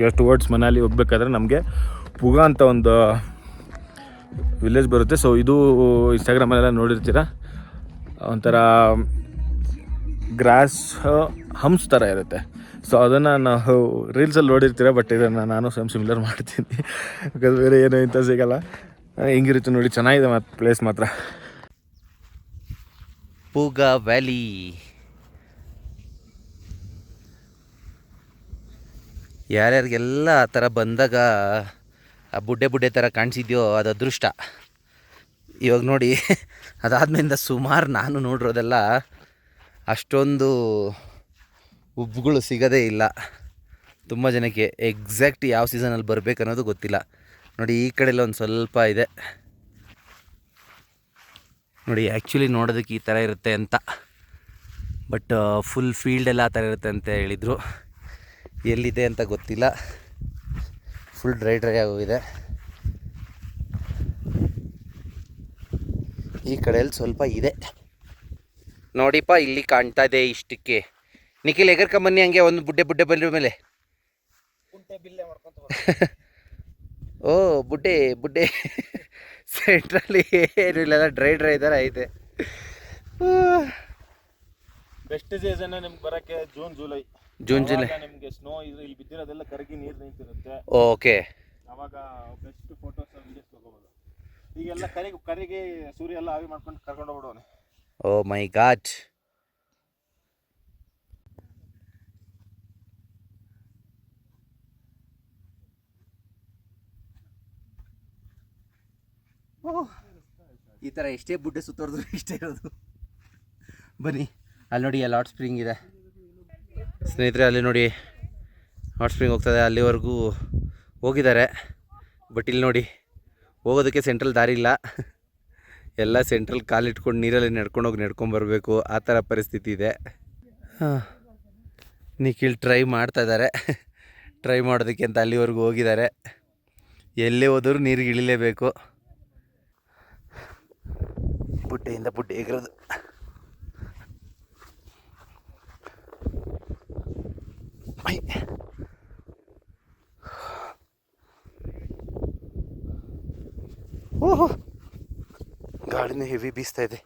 ಈಗ ಟುವರ್ಡ್ಸ್ ಮನಾಲಿ ಹೋಗ್ಬೇಕಾದ್ರೆ ನಮಗೆ ಪುಗಾ ಅಂತ ಒಂದು ವಿಲೇಜ್ ಬರುತ್ತೆ. ಸೊ ಇದು ಇನ್ಸ್ಟಾಗ್ರಾಮಲ್ಲೆಲ್ಲ ನೋಡಿರ್ತೀರ, ಒಂಥರ ಗ್ರಾಸ್ ಹಂಪ್ಸ್ ಥರ ಇರುತ್ತೆ. ಸೊ ಅದನ್ನು ನಾವು ರೀಲ್ಸಲ್ಲಿ ನೋಡಿರ್ತೀರ, ಬಟ್ ಇದನ್ನು ನಾನು ಸಿಮಿಲರ್ ಮಾಡ್ತೀನಿ. ಬಿಕಾಸ್ ಬೇರೆ ಏನೋ ಇಂಥ ಸಿಗಲ್ಲ. ಹೆಂಗಿರುತ್ತೆ ನೋಡಿ, ಚೆನ್ನಾಗಿದೆ ಪ್ಲೇಸ್ ಮಾತ್ರ. ಪೂಗಾ ವ್ಯಾಲಿ ಯಾರ್ಯಾರಿಗೆಲ್ಲ ಆ ಥರ ಬಂದಾಗ ಆ ಬುಡ್ಡೆ ಥರ ಕಾಣಿಸಿದ್ಯೋ ಅದು ಅದೃಷ್ಟ. ಇವಾಗ ನೋಡಿ, ಅದಾದ್ಮೇಲಿಂದ ಸುಮಾರು ನಾನು ನೋಡಿರೋದೆಲ್ಲ ಅಷ್ಟೊಂದು ಉಬ್ಬುಗಳು ಸಿಗೋದೇ ಇಲ್ಲ ತುಂಬ ಜನಕ್ಕೆ. ಎಕ್ಸಾಕ್ಟ್ ಯಾವ ಸೀಸನಲ್ಲಿ ಬರಬೇಕು ಅನ್ನೋದು ಗೊತ್ತಿಲ್ಲ. ನೋಡಿ ಈ ಕಡೆಲ್ಲ ಒಂದು ಸ್ವಲ್ಪ ಇದೆ ನೋಡಿ. ಆ್ಯಕ್ಚುಲಿ ನೋಡೋದಕ್ಕೆ ಈ ಥರ ಇರುತ್ತೆ ಅಂತ, ಬಟ್ ಫುಲ್ ಫೀಲ್ಡೆಲ್ಲ ಆ ಥರ ಇರುತ್ತೆ ಅಂತ ಹೇಳಿದರು. ಎಲ್ಲಿದೆ ಅಂತ ಗೊತ್ತಿಲ್ಲ, ಫುಲ್ ಡ್ರೈ ಆಗೋಗಿದೆ. ಈ ಕಡೆಯಲ್ಲಿ ಸ್ವಲ್ಪ ಇದೆ ನೋಡಿಪ್ಪ, ಇಲ್ಲಿ ಕಾಣ್ತಾ ಇದೆ ಇಷ್ಟಕ್ಕೆ. ನಿಖಿಲ್ ಎಗರ್ಕೊಂಬನ್ನಿ ಹಂಗೆ ಒಂದು ಬುಡ್ಡೆ ಬಂದ್ರ ಮೇಲೆ. ಓ ಬುಡ್ಡೆ ಸೆಂಟ್ರಲ್ಲಿ ಏನು ಇಲ್ಲ, ಡ್ರೈ ಥರ ಐತೆ. ಬೆಸ್ಟ್ ಸೀಸನ್ ನಿಮ್ಗೆ ಬರೋಕ್ಕೆ ಜೂನ್ ಜುಲೈ ನಿಮಗೆ ಸ್ನೋ ಇಲ್ಲಿ ಬಿದ್ದಿರೋದೆಲ್ಲ ಕರಗಿ ನೀರು ನಿಂತಿರುತ್ತೆ. ಓಕೆ, ಅವಾಗ ಬೆಸ್ಟ್ ಫೋಟೋಸ್ ವೀಡಿಯೋಸ್ ತಗೋಬೋದು. ಈಗೆಲ್ಲ ಕರಿಗೆ ಸೂರ್ಯ ಎಲ್ಲ ಆವಿ ಮಾಡ್ಕೊಂಡು ಕರ್ಕೊಂಡು ಹೋಗ್ಬಿಡೋನೆ. ಓ ಮೈ ಗಾಡ್. ಈ ಥರ ಎಷ್ಟೇ ಬುಡ್ಡೆ ಸುತ್ತೋರ್ದು ಇಷ್ಟೇ ಇರೋದು. ಬನ್ನಿ ಅಲ್ಲಿ ನೋಡಿ, ಅಲ್ಲಿ ಹಾಟ್ ಸ್ಪ್ರಿಂಗ್ ಇದೆ ಸ್ನೇಹಿತರೆ. ಅಲ್ಲಿ ನೋಡಿ ಹಾಟ್ ಸ್ಪ್ರಿಂಗ್ ಹೋಗ್ತದೆ, ಅಲ್ಲಿವರೆಗೂ ಹೋಗಿದ್ದಾರೆ. ಬಟ್ ಇಲ್ಲಿ ನೋಡಿ, ಹೋಗೋದಕ್ಕೆ ಸೆಂಟ್ರಲ್ ದಾರಿ ಇಲ್ಲ. ಎಲ್ಲ ಸೆಂಟ್ರಲ್ ಕಾಲಿಟ್ಕೊಂಡು ನೀರಲ್ಲಿ ನಡ್ಕೊಂಬರ್ಬೇಕು, ಆ ಥರ ಪರಿಸ್ಥಿತಿ ಇದೆ. ನಿಖಿಲ್ ಟ್ರೈ ಮಾಡ್ತಾ ಇದ್ದಾರೆ. ಟ್ರೈ ಮಾಡೋದಕ್ಕೆ ಅಂತ ಅಲ್ಲಿವರೆಗೂ ಹೋಗಿದ್ದಾರೆ. ಎಲ್ಲೇ ಹೋದರೂ ನೀರಿಗೆ ಇಳಿಲೇಬೇಕು. ಬುಡ್ಡೆಯಿಂದ ಬುಡ್ಡೆ ಎಗರೋದು. ಓಹೋ, ಗಾಳಿನೂ ಹೆವಿ ಬೀಸ್ತಾ ಇದೆ.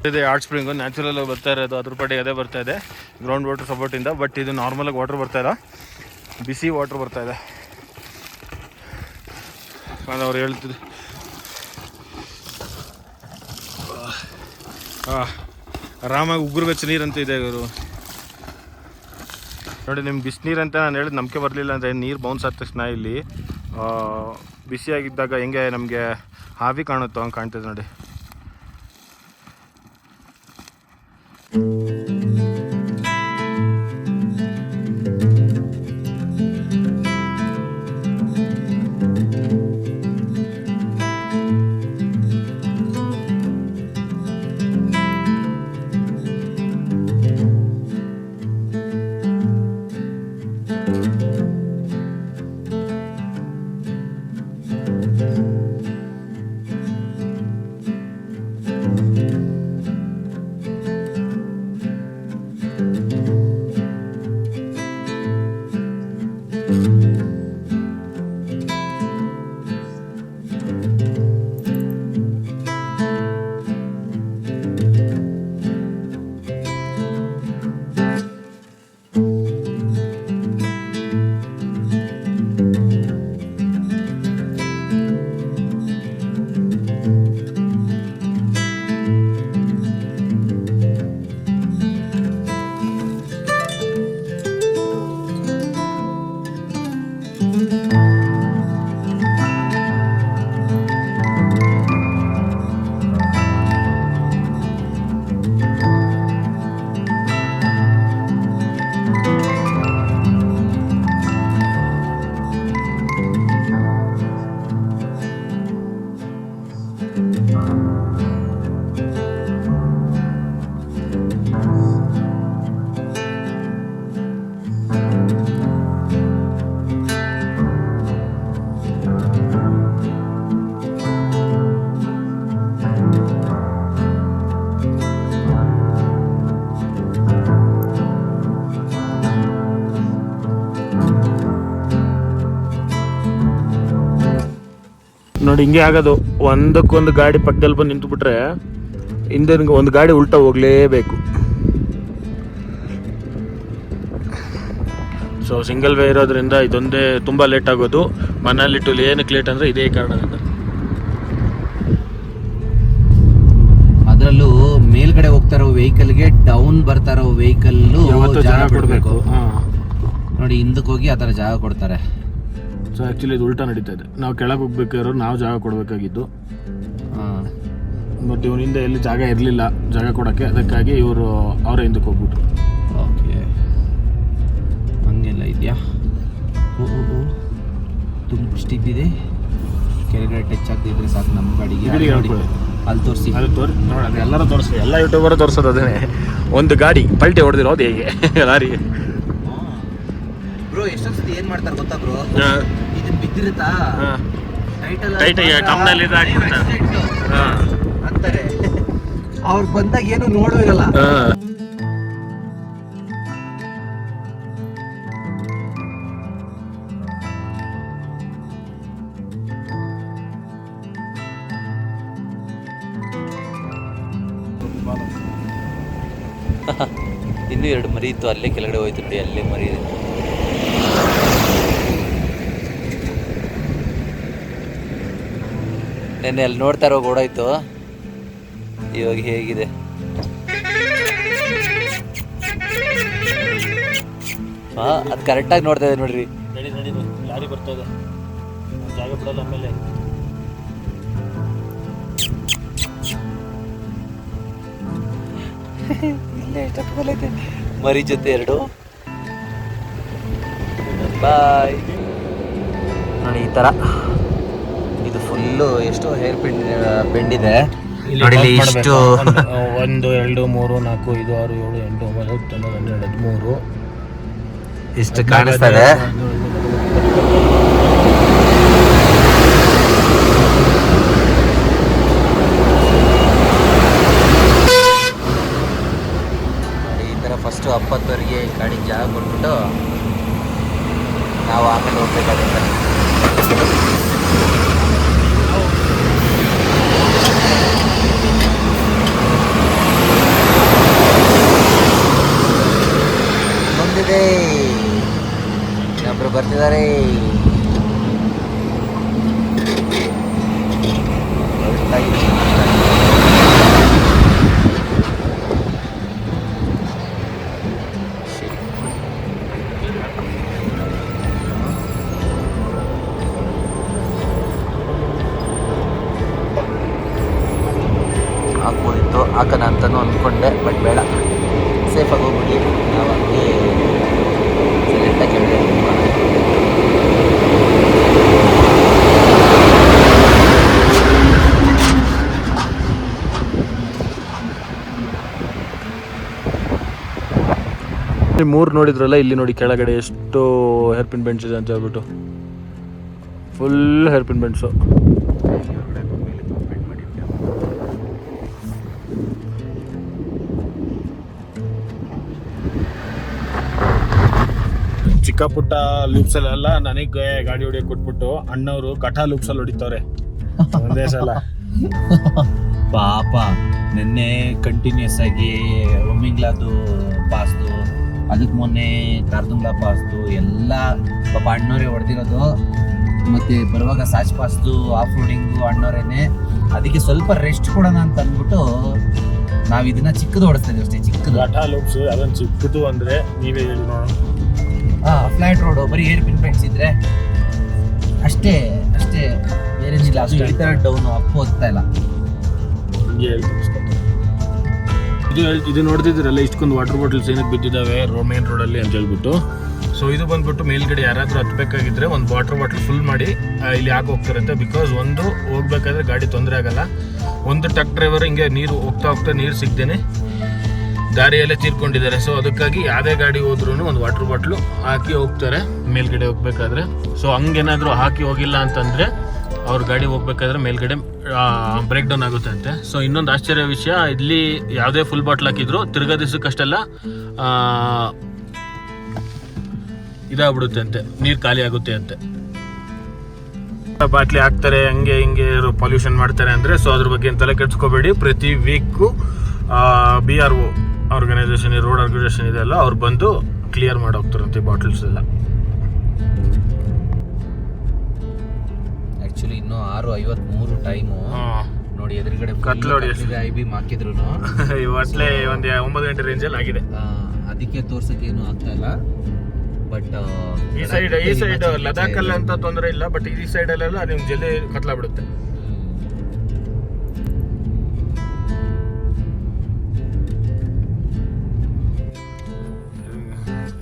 ಇದೆ ಹಾಟ್ ಸ್ಪ್ರಿಂಗು, ನ್ಯಾಚುರಲ್ ಬರ್ತಾ ಇರೋದು, ಅದ್ರ ಪಾಟಿಗೆ ಅದೇ ಬರ್ತಾ ಇದೆ ಗ್ರೌಂಡ್ ವಾಟರ್ ಸಪೋರ್ಟಿಂದ. ಬಟ್ ಇದು ನಾರ್ಮಲಾಗಿ ವಾಟರ್ ಬರ್ತಾ ಇಲ್ಲ, ಬಿಸಿ ವಾಟರ್ ಬರ್ತಾ ಇದೆ. ಅವ್ರು ಹೇಳ್ತಿದ್ರು ಆರಾಮಾಗಿ ಉಗುರು ಬೆಚ್ಚ ನೀರಂತ ಇದೆ ಇವರು. ನೋಡಿ, ನಿಮ್ಗೆ ಬಿಸಿನೀರು ಅಂತ ನಾನು ಹೇಳಿದ ನಂಬಿಕೆ ಬರಲಿಲ್ಲ ಅಂದರೆ ನೀರು ಬೌನ್ಸ್ ಆದ ತಕ್ಷಣ ಇಲ್ಲಿ ಬಿಸಿಯಾಗಿದ್ದಾಗ ಹೆಂಗೆ ನಮಗೆ ಹಾವಿ ಕಾಣುತ್ತೋ ಹಂಗೆ ಕಾಣ್ತದೆ ನೋಡಿ. ನೋಡಿ ಹಿಂಗೆ ಆಗೋದು, ಒಂದಕ್ಕೊಂದು ಗಾಡಿ ಪಕ್ಕದಲ್ಲಿ ಬಂದು ನಿಂತುಬಿಟ್ರೆ ಹಿಂದೆ ಒಂದು ಗಾಡಿ ಉಲ್ಟಾ ಹೋಗಲೇಬೇಕು. ಸೊ ಸಿಂಗಲ್ ವೇ ಇರೋದ್ರಿಂದ ಇದೊಂದೇ ತುಂಬ ಲೇಟ್ ಆಗೋದು. ಮನಾಲಿ ಟು ಏನಕ್ಕೆ ಲೇಟ್ ಅಂದರೆ ಇದೇ ಕಾರಣದಿಂದ. ಅದರಲ್ಲೂ ಮೇಲ್ಗಡೆ ಹೋಗ್ತಾರೋ ವೆಹಿಕಲ್ಗೆ ಡೌನ್ ಬರ್ತಾರೋ ವೆಹಿಕಲ್ಲು ಜಾಗ ಕೊಡಬೇಕು. ನೋಡಿ ಹಿಂದಕ್ಕೆ ಹೋಗಿ ಆ ಥರ ಜಾಗ ಕೊಡ್ತಾರೆ. ಸೊ ಆ್ಯಕ್ಚುಲಿ ಇದು ಉಲ್ಟಾ ನಡೀತಾ ಇದೆ. ನಾವು ಕೆಳಗೆ ಹೋಗ್ಬೇಕಾದ್ರೂ ನಾವು ಜಾಗ ಕೊಡಬೇಕಾಗಿದ್ದು, ಬಟ್ ಇವನಿಂದ ಎಲ್ಲಿ ಜಾಗ ಇರಲಿಲ್ಲ ಜಾಗ ಕೊಡೋಕ್ಕೆ, ಅದಕ್ಕಾಗಿ ಇವರು ಅವರೇ ಹಿಂದಕ್ಕೆ ಹೋಗ್ಬಿಟ್ರು. ಓಕೆ, ಹಂಗೆಲ್ಲ ಇದೆಯಾ? ತುಂಬ ಸ್ಟಿಪ್ ಇದೆ. ಕೆಳಗಡೆ ಟಚ್ ಆಗದಿದ್ರೆ ಸಾಕು ನಮ್ಮ ಗಾಡಿಗೆ. ಅಲ್ಲಿ ತೋರಿಸಿ, ನೋಡಿ ಎಲ್ಲರೂ ತೋರಿಸ್ಲಿ, ಎಲ್ಲ ಯೂಟ್ಯೂಬರು ತೋರಿಸೋದು ಅದೇ. ಒಂದು ಗಾಡಿ ಪಲ್ಟಿ ಹೊಡೆದಿರೋದು ಹೇಗೆ ಲಾರಿ. ಬ್ರೋ ಎಷ್ಟೊಂದ್ಸತಿ ಏನು ಮಾಡ್ತಾರೆ ಗೊತ್ತಾ ಬ್ರೋ, ಇದನ್ನ ಬಿದ್ದಿರುತ್ತಾ ಅಂತಾರೆ. ಅವ್ರು ಬಂದಾಗ ಏನು ನೋಡೋದಿರಲ್ಲ. ಇನ್ನೂ 2 ಮರಿ ಇತ್ತು, ಅಲ್ಲೇ ಕೆಳಗಡೆ ಹೋಯ್ತು ನೋಡಿ, ಅಲ್ಲೇ ಮರಿ ಇದೆ. ನೆನ್ನೆ ಅಲ್ಲಿ ನೋಡ್ತಾ ಇರೋ ಓಡಾಯ್ತು, ಇವಾಗ ಹೇಗಿದೆ. ಅದು ಕರೆಕ್ಟಾಗಿ ನೋಡ್ತಾ ಇದೆ ನೋಡ್ರಿ. ಲಾರಿ ಬರ್ತದೆ, ಜಾಗ ಬಿಡಲ್ಲ. ಆಮೇಲೆ ಮರಿ ಜೊತೆ 2 ಬಾಯ್. ನೋಡಿ ಈ ಥರ ಇದು ಫುಲ್ಲು ಎಷ್ಟು ಹೇರ್ ಬೆಂಡ್ ಇದೆ ನೋಡಿ. ಇಷ್ಟು 1 2 3 4 5 6 7 8 9 10 11 12 13 ಇಷ್ಟು ಕಾಣಿಸ್ತದೆ. ಈ ಥರ ಫಸ್ಟು 70ವರೆಗೆ ಗಾಡಿ ಜಾಗ ಕೊಟ್ಬಿಟ್ಟು ನಾವು ಆಮೇಲೆ ಹೋಗ್ಬೇಕಾಗುತ್ತೆ. ಬಂದಿದೆ, ಇನ್ನೊಬ್ರು ಬರ್ತಿದ್ದಾರೆ. ಹಾಕ್ಬೋದಿತ್ತು, ಹಾಕೋಣ ಅಂತಲೂ ಅಂದ್ಕೊಂಡೆ, ಬಟ್ ಬೇಡ, ಸೇಫಾಗಿ ಹೋಗ್ಬಿಡಿ. ನಾವು ಹಂಗೆ ಸೈಲೆಂಟಾಗಿ ಕೆಳಗೆ ಮೂರು ನೋಡಿದ್ರಲ್ಲ, ಇಲ್ಲಿ ನೋಡಿ ಕೆಳಗಡೆ ಎಷ್ಟು ಹೇರ್ ಪಿನ್ ಬೆಂಡ್ಸ್ ಇದೆ ಅಂತ ಹೇಳ್ಬಿಟ್ಟು, ಫುಲ್ ಹೇರ್ ಪಿನ್ ಬೆಂಡ್ಸು. ಚಿಕ್ಕ ಪುಟ್ಟ ಲೂಪ್ಸಲ್ಲೆಲ್ಲ ನನಗೆ ಗಾಡಿ ಹೊಡಿಯೋಕೆ ಕೊಟ್ಬಿಟ್ಟು ಅಣ್ಣವರು ಕಠಾ ಲೂಪ್ಸಲ್ಲಿ ಹೊಡಿತವ್ರೆ ಒಂದೇ ಸಲ. ಪಾಪ ನಿನ್ನೆ ಕಂಟಿನ್ಯೂಸ್ ಆಗಿ ಒಮ್ಮಿಂಗ್ಲಾದು ಪಾಸ್ತು, ಅದಕ್ಕೆ ಮೊನ್ನೆ ಕಾರ್ದುಂಗ್ಲಾ ಪಾಸ್ತು ಎಲ್ಲ ಪಾಪ ಅಣ್ಣವರೇ ಹೊಡೆದಿರೋದು. ಮತ್ತೆ ಬರುವಾಗ ಸಾಚ್ ಪಾಸ್ತು ಆಫ್ ರೋಡಿಂಗು ಅಣ್ಣವರೇನೆ. ಅದಕ್ಕೆ ಸ್ವಲ್ಪ ರೆಸ್ಟ್ ಕೊಡೋಣ ಅಂತ ಅಂದ್ಬಿಟ್ಟು ನಾವು ಇದನ್ನ ಚಿಕ್ಕದು ಓಡಿಸ್ತಾ ಇದೀವಿ ಅಷ್ಟೇ. ಚಿಕ್ಕದು ಕಠಾ ಲೂಪ್ಸ್, ಅದನ್ನು ಚಿಕ್ಕದು ಅಂದರೆ ನೀವೇ ಹೇಳಿ ನೋಡೋಣ. ಫ್ಲಾಟ್ ರೋಡು, ಬರೀ ಏರ್ ಪಿನ್ ಬೆಂಡ್ಸ್ ಇದ್ರೆ ಅಷ್ಟೇ ಅಷ್ಟೇ, ಬೇರೇನಿಲ್ಲ. ಅದು ಈ ಥರ ಡೌನು ಅಪ್ ಹೋಗ್ತಾ ಇಲ್ಲ. ಇದು ನೋಡ್ತಿದ್ದೀರಲ್ಲ, ಇಷ್ಟೊಂದು ವಾಟರ್ ಬಾಟಲ್ಸ್ ಏನಕ್ಕೆ ಬಿದ್ದಿದ್ದಾವೆ ಮೇನ್ ರೋಡಲ್ಲಿ ಅಂತ ಹೇಳ್ಬಿಟ್ಟು. ಸೊ ಇದು ಬಂದ್ಬಿಟ್ಟು ಮೇಲ್ಗಡೆ ಯಾರಾದರೂ ಹತ್ಬೇಕಾಗಿದ್ರೆ ಒಂದು ವಾಟರ್ ಬಾಟ್ಲ್ ಫುಲ್ ಮಾಡಿ ಇಲ್ಲಿ ಯಾಕೆ ಹೋಗ್ತಿರುತ್ತೆ, ಬಿಕಾಸ್ ಒಂದು ಹೋಗ್ಬೇಕಾದ್ರೆ ಗಾಡಿ ತೊಂದರೆ ಆಗಲ್ಲ. ಒಂದು ಟ್ರಕ್ ಡ್ರೈವರ್ ಹಿಂಗೆ ನೀರು ಹೋಗ್ತಾ ನೀರು ಸಿಗ್ದೇನೆ ದಾರಿಯಲ್ಲೇ ತೀರ್ಕೊಂಡಿದ್ದಾರೆ. ಸೊ ಅದಕ್ಕಾಗಿ ಯಾವುದೇ ಗಾಡಿ ಹೋದ್ರೂ ಒಂದು ವಾಟರ್ ಬಾಟ್ಲು ಹಾಕಿ ಹೋಗ್ತಾರೆ ಮೇಲ್ಗಡೆ ಹೋಗ್ಬೇಕಾದ್ರೆ. ಸೊ ಹಂಗೇನಾದರೂ ಹಾಕಿ ಹೋಗಿಲ್ಲ ಅಂತಂದರೆ ಅವ್ರ ಗಾಡಿ ಹೋಗ್ಬೇಕಾದ್ರೆ ಮೇಲ್ಗಡೆ ಬ್ರೇಕ್ ಡೌನ್ ಆಗುತ್ತೆ ಅಂತೆ. ಸೊ ಇನ್ನೊಂದು ಆಶ್ಚರ್ಯ ವಿಷಯ, ಇಲ್ಲಿ ಯಾವುದೇ ಫುಲ್ ಬಾಟ್ಲ್ ಹಾಕಿದ್ರು ತಿರ್ಗಾ ದಿವಸಕ್ಕಷ್ಟೆಲ್ಲ ಇದಾಗ್ಬಿಡುತ್ತೆ ಅಂತೆ, ನೀರು ಖಾಲಿ ಆಗುತ್ತೆ ಅಂತೆ. ಬಾಟ್ಲಿ ಹಾಕ್ತಾರೆ ಹಂಗೆ ಹಿಂಗೆ ಪೊಲ್ಯೂಷನ್ ಮಾಡ್ತಾರೆ ಅಂದರೆ ಸೊ ಅದ್ರ ಬಗ್ಗೆ ತಲೆ ಕೆಡ್ಸ್ಕೋಬೇಡಿ. ಪ್ರತಿ week BRO organisation, road organisation ಇದೆಲ್ಲ ಅವ್ರು ಬಂದು ಕ್ಲಿಯರ್ ಮಾಡಿ ಹೋಗ್ತಾರಂತೆ ಬಾಟಲ್ಸ್ ಎಲ್ಲ. ಆ್ಯಕ್ಚುಲಿ ಇನ್ನೂ 6:53 ಟೈಮು ನೋಡಿ, ಎದುರುಗಡೆ ಕತ್ಲೋಡಿ IB ಹಾಕಿದ್ರು ಇವತ್ತಲೇ ಒಂದು 9 ಗಂಟೆ ರೇಂಜಲ್ಲಿ ಆಗಿದೆ. ಅದಕ್ಕೆ ತೋರ್ಸಕ್ಕೆ ಏನು ಆಗ್ತಾ ಇಲ್ಲ. ಬಟ್ ಈ ಸೈಡ್ ಲದಾಖಲ್ಲಿ ಅಂತ ತೊಂದರೆ ಇಲ್ಲ, ಬಟ್ ಈ ಸೈಡಲ್ಲೆಲ್ಲ ನಿಮ್ಗೆ ಜಲ್ದಿ ಕತ್ಲಾಗ್ಬಿಡುತ್ತೆ.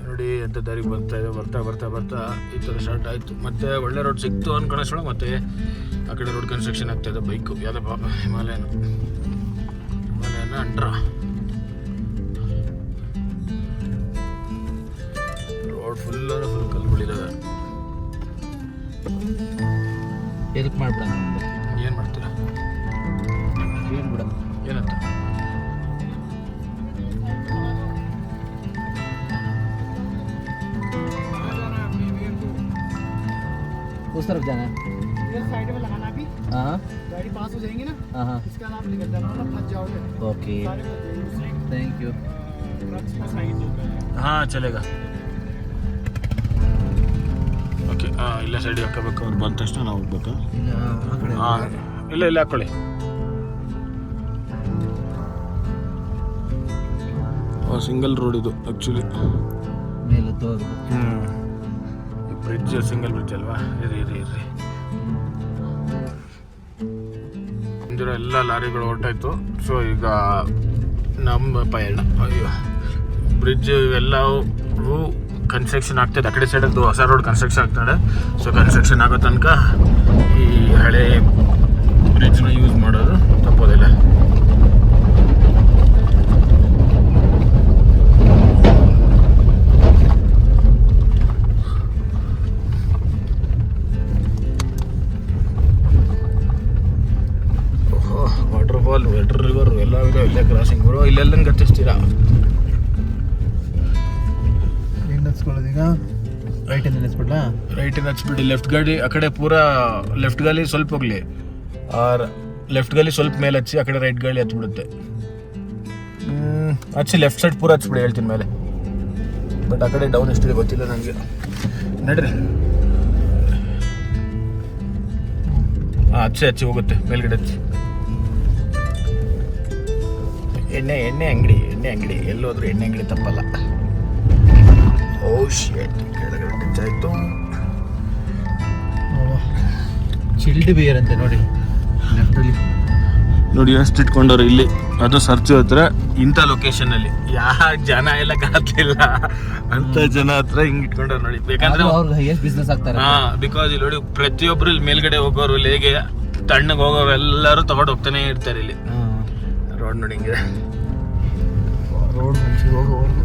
ನೋಡಿ ಎಂಥ ದಾರಿಗೆ ಬರ್ತಾ ಈ ಥರ ಸ್ಟಾರ್ಟ್ ಆಯಿತು. ಮತ್ತೆ ಒಳ್ಳೆ ರೋಡ್ ಸಿಕ್ತು ಅನ್ಕೊಳೋಣ. ಮತ್ತೆ ಆ ಕಡೆ ರೋಡ್ ಕನ್ಸ್ಟ್ರಕ್ಷನ್ ಆಗ್ತಾಯಿದೆ. ಬೈಕು ಯಾವುದೋ ಪಾಪ ಹಿಮಾಲಯನ ಅಂಟ್ರ ರೋಡ್ ಫುಲ್ ಕಲ್ಗಳಿದ್ದಾವೆ. ಎದಕ್ಕೆ ಮಾಡ್ಬಿಡ, ಏನು ಮಾಡ್ತೀರಾ? ಏನು ಬಿಡ, ಏನಂತ उस तरफ जाना है, इधर साइड में लगाना अभी, हाँ गाड़ी पास हो जाएंगी ना, हाँ इसका नाम निकल जाना वरना फंस जाओगे। ओके सारे फंस जाएंगे उससे थैंक यू. ट्रक्स का साइज होगा। ಹಾಂ ಚಲೇಗ. ಓಕೆ ಇಲ್ಲ ಸೈಡಿಗೆ ಹಾಕೋಬೇಕು. ಅವ್ರು ಬಂದ ತಕ್ಷಣ ನಾವು ಹೋಗ್ಬೇಕಾ? ಹಾಂ ಇಲ್ಲ ಹಾಕ್ಕೊಳ್ಳಿ. ಸಿಂಗಲ್ ರೋಡ್ ಇದು ಆ್ಯಕ್ಚುಲಿ. ಮೇಲೆ ತೋರು ಬ್ರಿಡ್ಜ್ ಸಿಂಗಲ್ ಬ್ರಿಡ್ಜ್ ಅಲ್ವಾ? ಇರಿ ಇಂದಿರೋ ಎಲ್ಲ ಲಾರಿಗಳು ಹೊರಟಾಯ್ತು. ಸೊ ಈಗ ನಮ್ಮ ಪಯಣ. ಅಯ್ಯೋ ಬ್ರಿಡ್ಜ್ ಇವೆಲ್ಲವೂ ಕನ್ಸ್ಟ್ರಕ್ಷನ್ ಆಗ್ತದೆ. ಆ ಕಡೆ ಸೈಡದ್ದು ಹೊಸ ರೋಡ್ ಕನ್ಸ್ಟ್ರಕ್ಷನ್ ಆಗ್ತದೆ. ಸೊ ಕನ್ಸ್ಟ್ರಕ್ಷನ್ ಆಗೋ ತನಕ ಈ ಹಳೆ ಬ್ರಿಡ್ಜ್ನ ಯೂಸ್ ಮಾಡೋದು ತಪ್ಪೋದಿಲ್ಲ. ವಾಟರ್ಫಾಲ್, ವೆಟರ್ ರಿವರ್ ಎಲ್ಲ ಇದೆ. ಇಲ್ಲೇ ಕ್ರಾಸಿಂಗ್ ಬರೋ. ಇಲ್ಲೆಲ್ಲ ಗತ್ತಿಸ್ತೀರಾ? ಏನು ಹಚ್ಕೊಳ್ಳೋದೀಗ? ರೈಟಿಂದ ಹಚ್ಬಿಡ್ಲಾ? ರೈಟಿಂದ ಹಚ್ಬಿಡಿ. ಲೆಫ್ಟ್ ಗಾಡಿ ಆ ಕಡೆ ಪೂರಾ ಲೆಫ್ಟ್ ಗಾಲಿ ಸ್ವಲ್ಪ ಹೋಗ್ಲಿ, ಲೆಫ್ಟ್ ಗಾಲಿ ಸ್ವಲ್ಪ ಮೇಲೆ ಹಚ್ಚಿ, ಆ ಕಡೆ ರೈಟ್ ಗಾಳಿ ಹಚ್ಬಿಡುತ್ತೆ. ಹಚ್ಚಿ ಲೆಫ್ಟ್ ಸೈಡ್ ಪೂರ ಹಚ್ಬಿಡಿ, ಹೇಳ್ತೀನಿ ಮೇಲೆ. ಬಟ್ ಆ ಕಡೆ ಡೌನ್ ಎಷ್ಟಿದೆ ಗೊತ್ತಿಲ್ಲ ನನಗೆ. ನಡ್ರಿ. ಹಚ್ಚಿ ಹೋಗುತ್ತೆ ಮೇಲ್ಗಡೆ ಹಚ್ಚಿ. ಎಣ್ಣೆ ಅಂಗಡಿ ಎಲ್ಲೋದ್ರು ಎಣ್ಣೆ ಅಂಗಡಿ ತಪ್ಪಲ್ಲ. ಓ ಶಿಟ್, ಕೆಳಗಡೆ ಟಚ್ ಆಯಿತು. ಚಿಲ್ಡ್ ಬಿಯರ್ ಅಂತೆ ನೋಡಿ ಲೆಫ್ಟಲ್ಲಿ. ನೋಡಿ ಎಷ್ಟು ಇಟ್ಕೊಂಡವ್ರು ಇಲ್ಲಿ. ಅದು ಸರ್ಚ್ ಹತ್ರ ಇಂಥ ಲೊಕೇಶನಲ್ಲಿ ಯಾವ ಜನ ಎಲ್ಲ ಕಾತ್ಲಿಲ್ಲ ಅಂತ ಜನ ಹತ್ರ ಹಿಂಗೆ ಇಟ್ಕೊಂಡವ್ರು ನೋಡಿ. ಬೇಕಂದ್ರೆ ಅವ್ರಿಗೆ ಹೈಯೆಸ್ಟ್ ಬಿಸ್ನೆಸ್ ಆಗ್ತಾರೆ. ಬಿಕಾಸ್ ಇಲ್ಲಿ ನೋಡಿ ಪ್ರತಿಯೊಬ್ರು ಇಲ್ಲಿ ಮೇಲ್ಗಡೆ ಹೋಗೋರು, ಹೇಗೆ ತಣ್ಣಗೆ ಹೋಗೋರು ಎಲ್ಲರೂ ತಗೊಂಡು ಹೋಗ್ತಾನೆ ಇರ್ತಾರೆ ಇಲ್ಲಿ. ರೋಡ್ ನೋಡಿ ಹಿಂಗೆ, ರೋಡ್ ಮಂಚಿಗೆ ಹೋಗೋವರೆಗೂ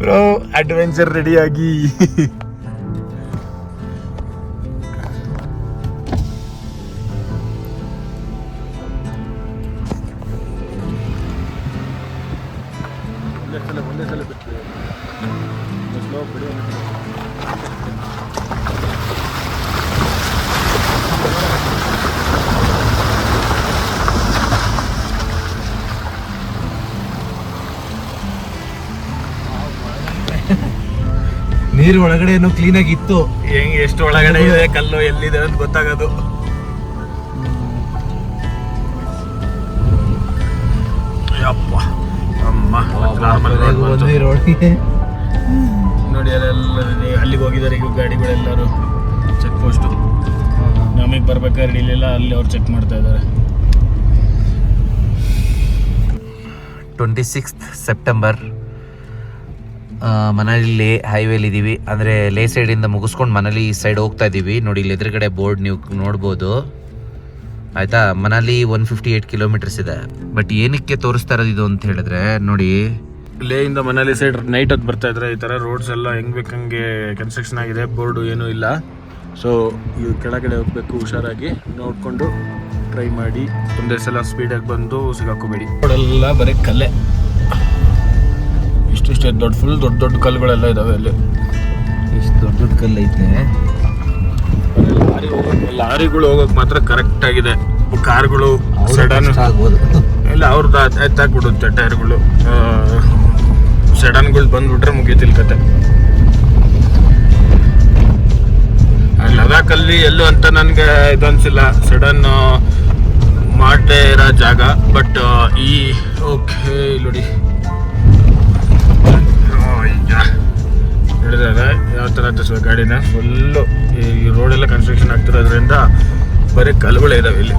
ಬ್ರೋ ಅಡ್ವೆಂಚರ್ ರೆಡಿಯಾಗಿ. ಒಂದೇ ಸಲ ಬಿಟ್ಟು ಸ್ಲೋ ಬಿಡಿ. ನೀರು ಒಳಗಡೆ ಏನೋ ಕ್ಲೀನ್ ಆಗಿ ಇತ್ತು. ಹೆಂಗೆ ಎಷ್ಟು ಒಳಗಡೆ ಇದೆ ಕಲ್ಲು ಎಲ್ಲಿದೆ ಅಂತ ಗೊತ್ತಾಗೋದು. ಅಪ್ಪ ಅಮ್ಮ ನೋಡಿ ಅಲ್ಲೆಲ್ಲ ಅಲ್ಲಿಗೆ ಹೋಗಿದ್ದಾರೆ ಈಗ ಗಾಡಿಗಳೆಲ್ಲರೂ. ಚೆಕ್ ಪೋಸ್ಟು ನಮಗೆ ಬರ್ಬೇಕಾದ್ರೆ ಇಲ್ಲೆಲ್ಲ ಅಲ್ಲಿ ಅವ್ರು ಚೆಕ್ ಮಾಡ್ತಾ ಇದ್ದಾರೆ. 26th September ಮನಾಲಿ ಹೈವೇಲಿ ಇದ್ದೀವಿ, ಅಂದರೆ ಲೇ ಸೈಡಿಂದ ಮುಗಿಸ್ಕೊಂಡು ಮನಾಲಿ ಸೈಡ್ ಹೋಗ್ತಾ ಇದ್ದೀವಿ. ನೋಡಿ ಇಲ್ಲಿ ಎದುರುಗಡೆ ಬೋರ್ಡ್ ನೀವು ನೋಡ್ಬೋದು ಆಯಿತಾ. ಮನಾಲಿ 158 ಕಿಲೋಮೀಟರ್ಸ್ ಇದೆ. ಬಟ್ ಏನಕ್ಕೆ ತೋರಿಸ್ತಾ ಇರೋದು ಇದು ಅಂತ ಹೇಳಿದ್ರೆ ನೋಡಿ, ಲೇಯಿಂದ ಮನಾಲಿ ಸೈಡ್ ನೈಟ್ ಹೊತ್ತು ಬರ್ತಾ ಇದ್ರೆ ಈ ಥರ ರೋಡ್ಸ್ ಎಲ್ಲ ಹೆಂಗೆ ಬೇಕಂಗೆ ಕನ್ಸ್ಟ್ರಕ್ಷನ್ ಆಗಿದೆ, ಬೋರ್ಡು ಏನೂ ಇಲ್ಲ. ಸೊ ಇದು ಕೆಳಗಡೆ ಹೋಗಬೇಕು, ಹುಷಾರಾಗಿ ನೋಡಿಕೊಂಡು ಟ್ರೈ ಮಾಡಿ. ಒಂದೇ ಸಲ ಸ್ಪೀಡಾಗಿ ಬಂದು ಸಿಗಾಕೋಬೇಡಿ. ರೋಡೆಲ್ಲ ಬರೀ ಕಲ್ಲೆ, ಇಷ್ಟಿಷ್ಟೇ ದೊಡ್ಡ ಫುಲ್ ದೊಡ್ಡ ದೊಡ್ಡ ಕಲ್ಲುಗಳೆಲ್ಲ ಇದಾವೆ ಅಲ್ಲಿ. ಇಷ್ಟು ದೊಡ್ಡ ದೊಡ್ಡ ಕಲ್ಲು ಐತೆ. ಲಾರಿಗಳು ಹೋಗೋಕೆ ಮಾತ್ರ ಕರೆಕ್ಟ್ ಆಗಿದೆ. ಕಾರ್ಗಳು ಸಡನ್ ಆಗ್ಬೋದು. ಇಲ್ಲ ಅವ್ರದ್ದು ಎತ್ತಾಕ್ಬಿಡುತ್ತೆ ಟೈರ್ಗಳು. ಸಡನ್ಗಳು ಬಂದ್ಬಿಟ್ರೆ ಮುಗೀತಿಲ್ ಕತೆ. ಲದಾಖಲ್ಲಿ ಎಲ್ಲೂ ಅಂತ ನನಗೆ ಇದು ಅನ್ಸಿಲ್ಲ, ಸಡನ್ ಮಾಡದೇ ಇರೋ ಜಾಗ. ಬಟ್ ಈ ಓಕೆ ನೋಡಿ ಹೇಳಿದಾಗ ಯಾವ ಥರ ಹತ್ತಿಸ್ಬೇಕು ಗಾಡಿನ. ಫುಲ್ಲು ಈ ರೋಡೆಲ್ಲ ಕನ್ಸ್ಟ್ರಕ್ಷನ್ ಆಗ್ತಿರೋದ್ರಿಂದ ಬರೀ ಕಲ್ಲುಗಳೇ ಇದಾವೆ ಇಲ್ಲಿ.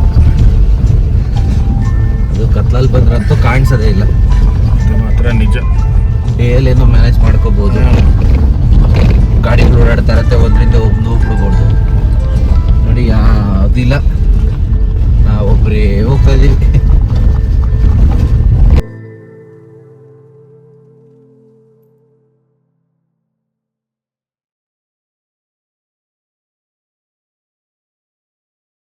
ಅದು ಕತ್ಲಲ್ಲಿ ಬಂದ್ರಂತೂ ಕಾಣಿಸೋದೇ ಇಲ್ಲ. ಅದು ಮಾತ್ರ ನಿಜ. ಡೇಲೇನೋ ಮ್ಯಾನೇಜ್ ಮಾಡ್ಕೋಬೋದು. ಗಾಡಿಗಳು ಓಡಾಡ್ತಾ ಇರತ್ತೆ, ಒಂದರಿಂದ ಒಂದು ಬಿಡ್ಬೋದು. ನೋಡಿ